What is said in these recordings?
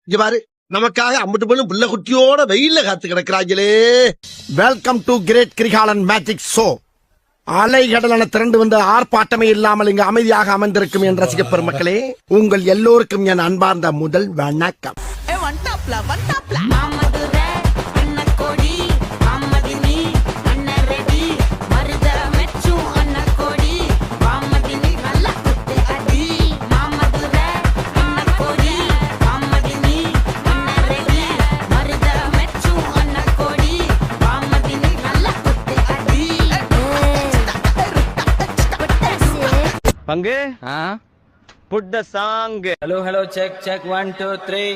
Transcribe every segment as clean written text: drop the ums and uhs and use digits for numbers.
இங்க பாரு, நமக்காக அம்பட்டு பொண்ணு புள்ள குட்டியோட வெயில்ல காத்து கிடக்குறாங்களே. Welcome to great Kirikalan magic show. அலைகடலான திரண்டு வந்து ஆர்ப்பாட்டமே இல்லாமல் இங்கு அமைதியாக அமர்ந்திருக்கும் என் ரசிக பெருமக்களே, உங்கள் எல்லோருக்கும் என் அன்பார்ந்த முதல் வணக்கம். பங்கு put the song. Hello, check 1 2 3.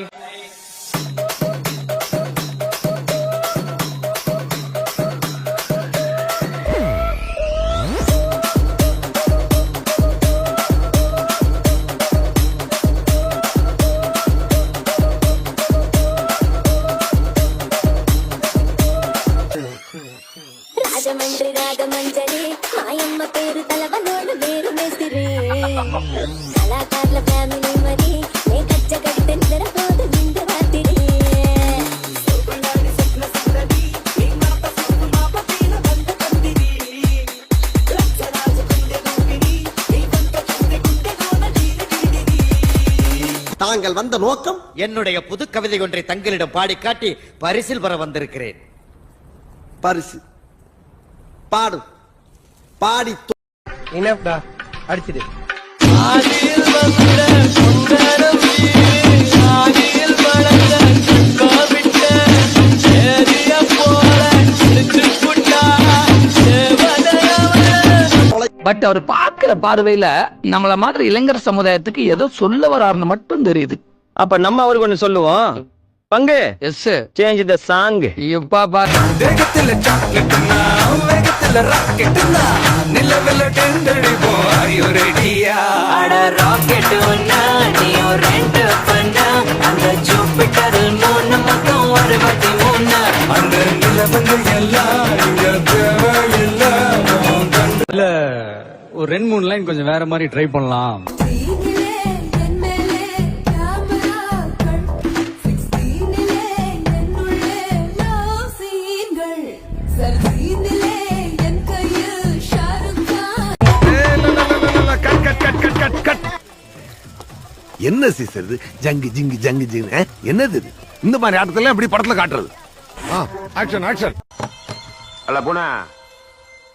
Rajahmundry మాయమ్మ పేరు తలవనోడు వేరు మేసిరి కళాకారుల ఫ్యామిలీ మరి నే కచ్చ కడితే నిద్రపోదు నిండు రాత్రి தாங்கள் வந்த நோக்கம்? என்னுடைய புது கவிதை ஒன்றை தங்களிடம் பாடி காட்டி பரிசில் பெற வந்திருக்கிறேன். பரிசு பாடு பாடி இனப்டா அடிச்சிடு. பட் அவர் பார்க்கிற பார்வையில நம்மள மாதிரி இளைஞர் சமுதாயத்துக்கு ஏதோ சொல்ல வராருன்னு மட்டும் தெரியுது. அப்ப நம்ம அவருக்கு ஒண்ணு சொல்லுவோம். பங்கு எஸ் சேஞ்ச் த சாங். இப்பா பாரு, வேகத்துல சாக்லேட்னா வேகத்துல ராக்கெட்னா நிலவுல டெண்டடிப்போ ஆர் யூ ரெடியா அட ராக்கெட் ஒண்ணா நீ ரெண்ட் பண்ணா அந்த ஜூபிட்டர் மூணு மொத்தம் 63 அந்த நிலவுல எல்லாம் இங்க தேவையில்ல இல்ல ஒரு 2-3 லைன் கொஞ்சம் வேற மாதிரி ட்ரை பண்ணலாம். என்ன சீசர் இது? ஜங்கு ஜிங்கு ஜங்கு ஜிங்கு என்னது இது? இந்த மாதிரி ஆட்டத்துல எப்படி படத்துல காட்டுறது? Action action. அல்ல புனா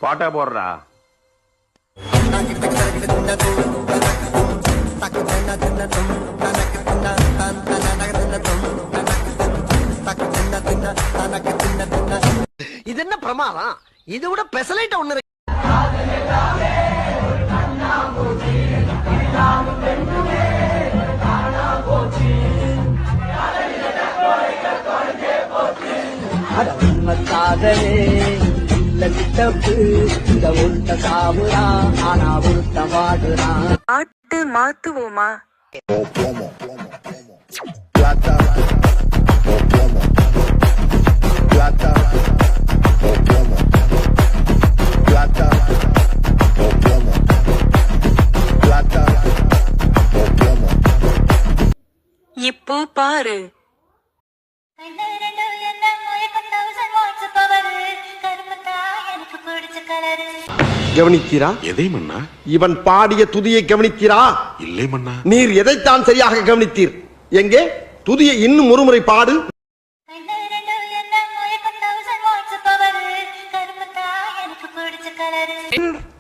பாட்டா போடுறா. இது என்ன பிரமாதம்? இது விட பெசலைட் ஒண்ணு இருக்கு. பாட்டு மாத்துவோமா? இப்போ பாரு, கவனித்தீரா? எதை மன்னா? இவன் பாடிய துதியை கவனித்தீரா? இல்லை மன்னா. நீர் எதைத்தான் சரியாக கவனித்தீர்? எங்கே துதியை இன்னும் ஒருமுறை பாடு.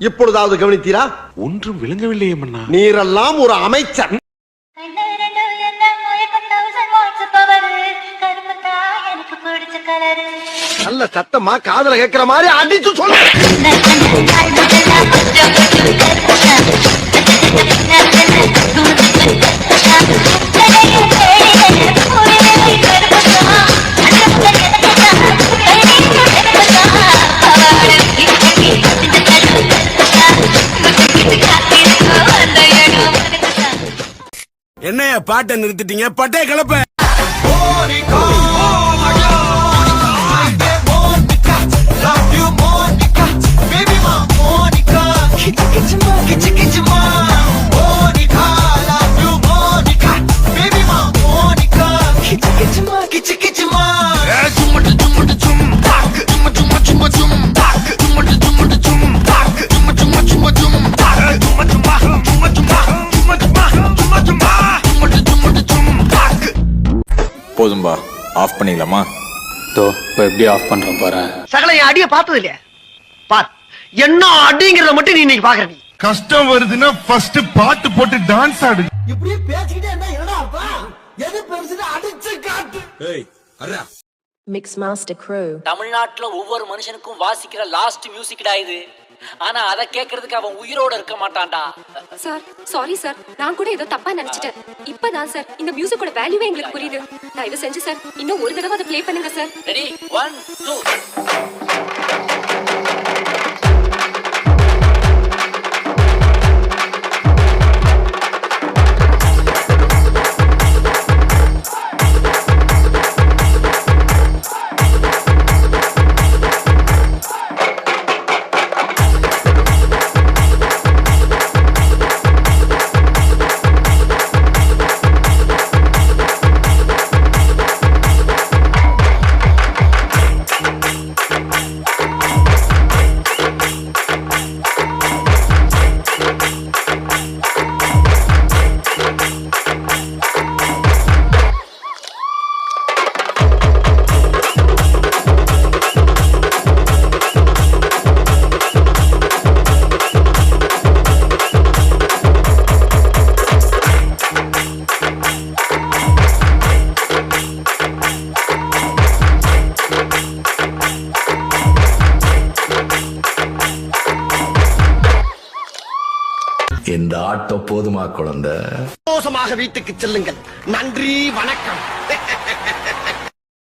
இப்பொழுதாவது கவனித்தீரா? ஒன்றும் விளங்கவில்லையே மன்னா. நீரெல்லாம் ஒரு அமைச்சர். நல்ல சத்தமா காதல கேட்கிற மாதிரி அடிச்சு சொல்லு. என்னைய பாட்டை நிறுத்திட்டீங்க? பட்டே கலப்ப. போதும்பா ஆஃப் பண்ணிக்கலாமா? இப்போ எப்படி ஆஃப் பண்றோம் பாரு. சகல என் அடிய பார்த்தது இல்லையா? பார் என்ன அடிங்கிறத மட்டும் நீ இன்னைக்கு பாக்குற. நீ கஷ்டம் வருதுன்னா ஃபர்ஸ்ட் பாட்டு போட்டு டான்ஸ் ஆடு. இப்படியே பேசிக்கிட்டே இருந்தா என்னடா அப்பா? எது பெருசுன்னு அடிச்சு காட்டு. Mix Master Crew. தமிழ்நாட்டுல ஒவ்வொரு மனுஷனுக்கும் வாசிக்கிற லாஸ்ட் மியூசிக்டா இது. ஆனா அத கேக்குறதுக்கு அவன் உயிரோட இருக்க மாட்டான்டா. சார் சாரி சார், நான் கூட ஏதோ தப்பா நினைச்சிட்டேன். இப்பதான் சார் இந்த மியூசிக்கோட வேல்யூவே எங்களுக்கு புரியுது. தயவு செஞ்சு சார் இன்னும் ஒரு தடவை அதை ப்ளே பண்ணுங்க சார். ரெடி 1 2. இந்த ஆட்டோ போதுமா குழந்தை? சந்தோஷமாக வீட்டுக்கு செல்லுங்கள். நன்றி, வணக்கம்.